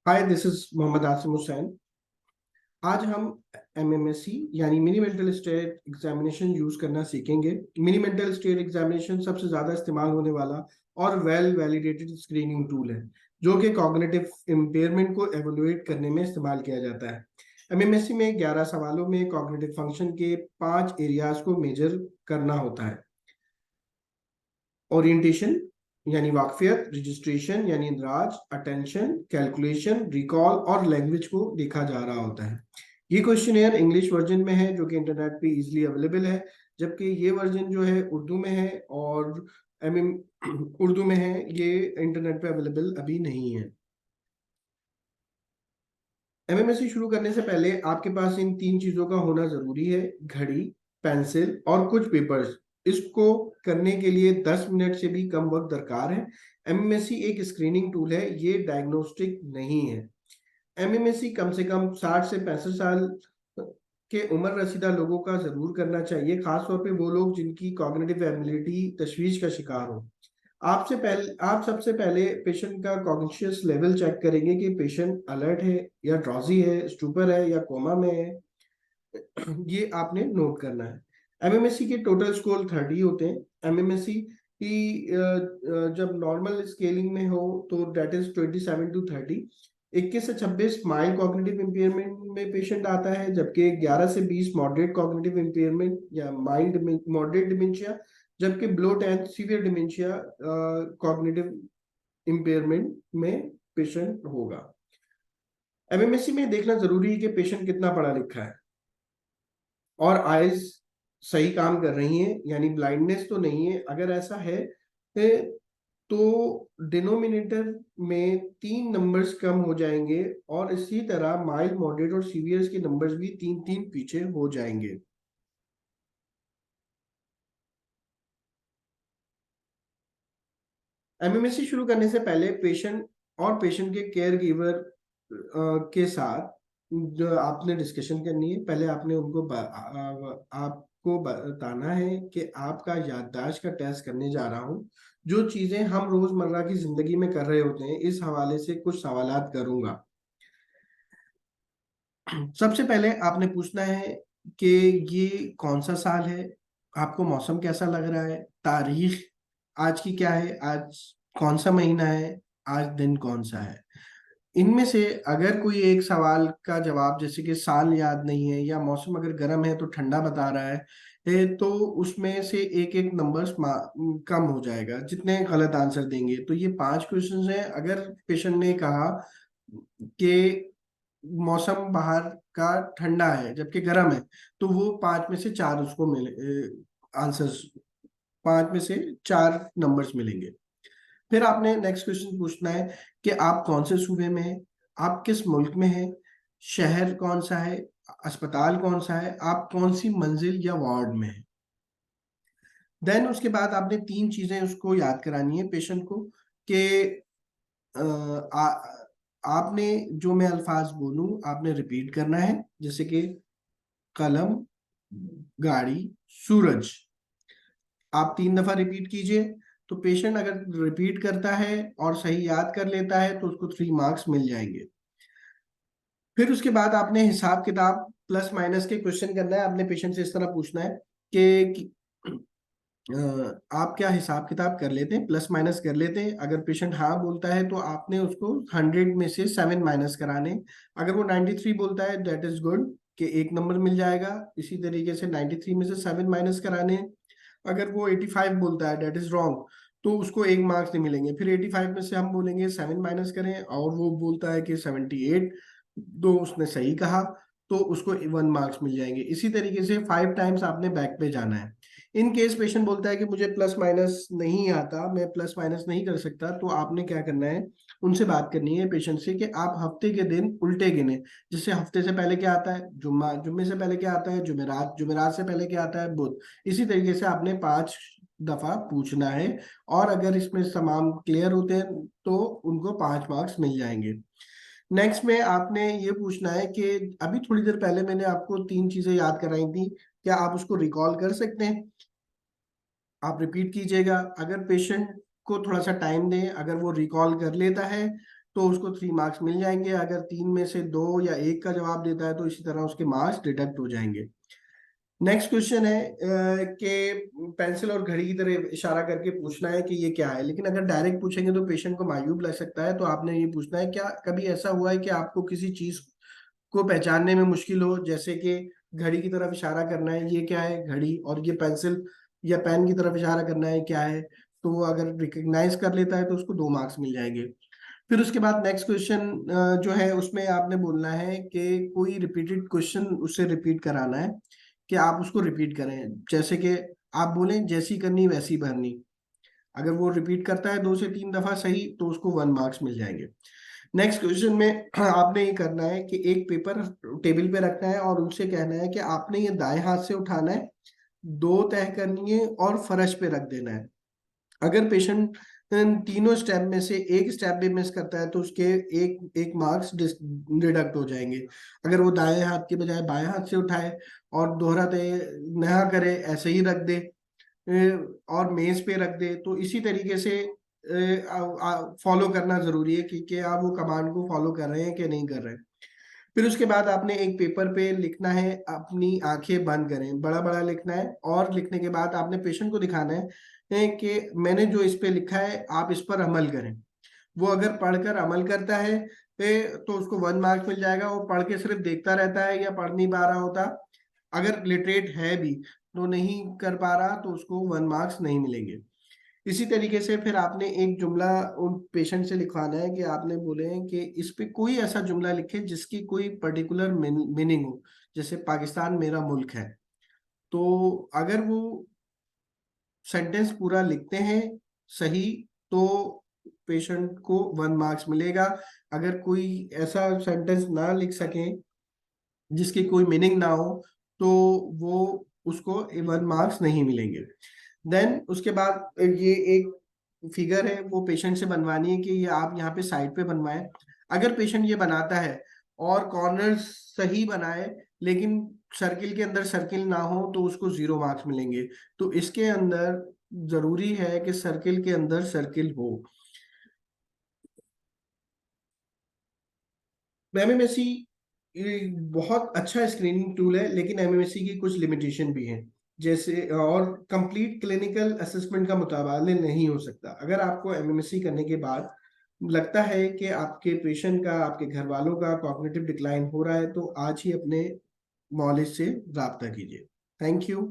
Hi, this is Mohammad Asim Hussain. आज हम MMSC यानी mini mental state examination use करना सीखेंगे। मिनी मेंटल स्टेट एग्जामिनेशन सबसे ज्यादा इस्तेमाल होने वाला और वेल वैलिडेटेड स्क्रीनिंग टूल है जो कि कॉग्निटिव इम्पेयरमेंट को एवेलुएट करने में इस्तेमाल किया जाता है। एमएमएससी में 11 सवालों में कॉग्निटिव फंक्शन के 5 एरियाज को मेजर करना होता है। ओरिएंटेशन यानी वाकफियत, रजिस्ट्रेशन यानी इंद्राज, अटेंशन, कैलकुलेशन, रिकॉल और लैंग्वेज को देखा जा रहा होता है। ये क्वेश्चनेयर इंग्लिश वर्जन में है जो कि इंटरनेट पे इजीली अवेलेबल है, जबकि ये वर्जन जो है उर्दू में है और एमएम उर्दू में है, ये इंटरनेट पे अवेलेबल अभी नहीं है। एमएमएससी शुरू करने से पहले आपके पास इन 3 चीजों का होना जरूरी है: घड़ी, पेंसिल और कुछ पेपर्स। इसको करने के लिए 10 मिनट से भी कम वक्त दरकार है। एमएमएससी एक स्क्रीनिंग टूल है, ये डायग्नोस्टिक नहीं है। एमएमएससी कम से कम 60 से 65 साल के उम्र रसीदा लोगों का जरूर करना चाहिए, खासतौर पे वो लोग जिनकी कॉग्निटिव एबिलिटी तशवीश का शिकार हो। आप सबसे पहले पेशेंट का कॉग्निशियस लेवल चेक करेंगे कि पेशेंट अलर्ट है या ड्रॉजी है, स्टूपर है या कोमा में है। ये आपने नोट करना है। एमएमएससी के टोटल स्कोर 30 होते हैं। एमएमएससी की जब नॉर्मल स्केलिंग में हो तो डेट इज 27 to 30। 21 से 26 माइल्ड कॉग्निटिव इम्पेयरमेंट में पेशेंट आता है, जबकि 11 से 20 मॉडरेट कॉग्निटिव इम्पेयरमेंट या माइल्ड मॉडरेट डिमेंशिया, जबकि below 10 severe dementia cognitive impairment में पेशेंट होगा। एमएमएससी में देखना जरूरी है कि पेशेंट कितना पढ़ा लिखा है और आइज सही काम कर रही हैं, यानी ब्लाइंडनेस तो नहीं है। अगर ऐसा है तो डिनोमिनेटर में 3 नंबर्स कम हो जाएंगे और इसी तरह माइल्ड, मॉडरेट और सीवियर्स के नंबर्स भी 3-3 पीछे हो जाएंगे। एमएमएससी शुरू करने से पहले पेशेंट और पेशेंट के केयर गिवर के साथ जो आपने डिस्कशन करनी है। पहले आपने आपको बताना है कि आपका याददाश्त का टेस्ट करने जा रहा हूँ। जो चीजें हम रोजमर्रा की जिंदगी में कर रहे होते हैं, इस हवाले से कुछ सवालात करूंगा। सबसे पहले आपने पूछना है कि ये कौन सा साल है, आपको मौसम कैसा लग रहा है, तारीख आज की क्या है, आज कौन सा महीना है, आज दिन कौन सा है। इनमें से अगर कोई एक सवाल का जवाब जैसे कि साल याद नहीं है या मौसम अगर गर्म है तो ठंडा बता रहा है, तो उसमें से एक एक नंबर कम हो जाएगा जितने गलत आंसर देंगे। तो ये 5 क्वेश्चंस हैं। अगर पेशेंट ने कहा कि मौसम बाहर का ठंडा है जबकि गर्म है, तो वो 5 में से 4 उसको मिले आंसर्स, 5 में से 4 नंबर्स मिलेंगे। फिर आपने नेक्स्ट क्वेश्चन पूछना है कि आप कौन से सूबे में हैं, आप किस मुल्क में हैं, शहर कौन सा है, अस्पताल कौन सा है, आप कौन सी मंजिल या वार्ड में हैं। देन उसके बाद आपने 3 चीजें उसको याद करानी है पेशेंट को कि अ, आपने जो मैं अल्फाज बोलूं आपने रिपीट करना है, जैसे कि कलम, गाड़ी, सूरज। आप 3 दफा रिपीट कीजिए। तो पेशेंट अगर रिपीट करता है और सही याद कर लेता है तो उसको 3 मार्क्स मिल जाएंगे। फिर उसके बाद आपने हिसाब किताब प्लस माइनस के क्वेश्चन करना है। आपने पेशेंट से इस तरह पूछना है कि आप क्या हिसाब किताब कर लेते हैं, प्लस माइनस कर लेते हैं। अगर पेशेंट हाँ बोलता है तो आपने उसको 100 में से 7 माइनस कराने। अगर वो 93 बोलता है दैट इज गुड, कि एक नंबर मिल जाएगा। इसी तरीके से 93 में से 7 माइनस कराने। अगर वो 85 बोलता है दैट इज रॉन्ग, तो उसको 1 मार्क्स नहीं मिलेंगे। फिर 85 में से हम बोलेंगे 7 माइनस करें और वो बोलता है कि 78, तो उसने सही कहा, तो उसको 1 मार्क्स मिल जाएंगे। इसी तरीके से 5 टाइम्स आपने बैक पे जाना है। इन केस पेशेंट बोलता है कि मुझे प्लस माइनस नहीं आता, मैं प्लस माइनस नहीं कर सकता, तो आपने क्या करना है, उनसे बात करनी है पेशेंट से कि आप हफ्ते के दिन उल्टे गिने। जैसे हफ्ते से पहले क्या आता है जुम्मा, जुम्मे से पहले क्या आता है जुमेरात, जुमेरात से पहले क्या आता है बुध। इसी तरीके से आपने 5 दफा पूछना है और अगर इसमें तमाम क्लियर होते हैं तो उनको 5 मार्क्स मिल जाएंगे। नेक्स्ट में आपने ये पूछना है कि अभी थोड़ी देर पहले मैंने आपको 3 चीजें याद कराई थी, क्या आप उसको रिकॉल कर सकते हैं। आप रिपीट कीजिएगा। अगर पेशेंट को थोड़ा सा टाइम दें, अगर वो रिकॉल कर लेता है तो उसको 3 मार्क्स मिल जाएंगे। अगर 3 में से 2 या 1 का जवाब देता है तो इसी तरह उसके मार्क्स डिडक्ट हो जाएंगे। नेक्स्ट क्वेश्चन है कि पेंसिल और घड़ी की तरह इशारा करके पूछना है कि ये क्या है, लेकिन अगर डायरेक्ट पूछेंगे तो पेशेंट को मायूब लग सकता है। तो आपने ये पूछना है, क्या कभी ऐसा हुआ है कि आपको किसी चीज को पहचानने में मुश्किल हो, जैसे कि घड़ी की तरफ इशारा करना है ये क्या है घड़ी, और ये पेंसिल या पेन की तरफ इशारा करना है क्या है। तो वो अगर रिकग्नाइज कर लेता है तो उसको 2 मार्क्स मिल जाएंगे। फिर उसके बाद नेक्स्ट क्वेश्चन जो है उसमें आपने बोलना है कि कोई रिपीटेड क्वेश्चन उससे रिपीट कराना है, कि आप उसको रिपीट करें। जैसे कि आप बोलें जैसी करनी वैसी भरनी, अगर वो रिपीट करता है 2 से 3 दफा सही तो उसको 1 मार्क्स मिल जाएंगे। नेक्स्ट क्वेश्चन में आपने ये करना है कि एक पेपर टेबल पे रखना है और उनसे कहना है कि आपने ये दाएं हाथ से उठाना है, 2 तह करनी है और फर्श पे रख देना है। अगर पेशेंट तीनों स्टेप में से एक स्टेप भी मिस करता है तो उसके एक एक मार्क्स डिडक्ट हो जाएंगे। अगर वो दाएं हाथ के बजाय बाएं हाथ से उठाए और दोहरा तय ना करे, ऐसे ही रख दे और मेज पे रख दे, तो इसी तरीके से फॉलो करना जरूरी है कि आप वो कमांड को फॉलो कर रहे हैं कि नहीं कर रहे हैं। फिर उसके बाद आपने एक पेपर पे लिखना है, अपनी आंखें बंद करें, बड़ा बड़ा लिखना है, और लिखने के बाद आपने पेशेंट को दिखाना है कि मैंने जो इस पे लिखा है आप इस पर अमल करें। वो अगर पढ़कर अमल करता है तो उसको 1 मार्क्स मिल जाएगा। वो पढ़ के सिर्फ देखता रहता है या पढ़ नहीं पा रहा होता, अगर लिटरेट है भी तो नहीं कर पा रहा तो उसको 1 मार्क्स नहीं मिलेंगे। इसी तरीके से फिर आपने एक जुमला उन पेशेंट से लिखवाना है कि आपने बोले हैं कि इस पे कोई ऐसा जुमला लिखे जिसकी कोई पर्टिकुलर मीनिंग हो, जैसे पाकिस्तान मेरा मुल्क है। तो अगर वो सेंटेंस पूरा लिखते हैं सही तो पेशेंट को 1 मार्क्स मिलेगा। अगर कोई ऐसा सेंटेंस ना लिख सके जिसकी कोई मीनिंग ना हो तो वो उसको 1 मार्क्स नहीं मिलेंगे। देन उसके बाद ये एक फिगर है वो पेशेंट से बनवानी है कि ये आप यहाँ पे साइड पे बनवाएं। अगर पेशेंट ये बनाता है और कॉर्नर सही बनाए लेकिन सर्किल के अंदर सर्किल ना हो तो उसको 0 मार्क्स मिलेंगे। तो इसके अंदर जरूरी है कि सर्किल के अंदर सर्किल हो। एमएमएससी बहुत अच्छा स्क्रीनिंग टूल है, लेकिन एमएमएससी की कुछ लिमिटेशन भी हैं। जैसे और कंप्लीट क्लिनिकल असेसमेंट का मुकाबले नहीं हो सकता। अगर आपको एमएमएससी करने के बाद लगता है कि आपके पेशेंट का, आपके घर वालों का कॉग्निटिव डिक्लाइन हो रहा है तो आज ही अपने मॉलेज से राब्ता कीजिए। Thank you.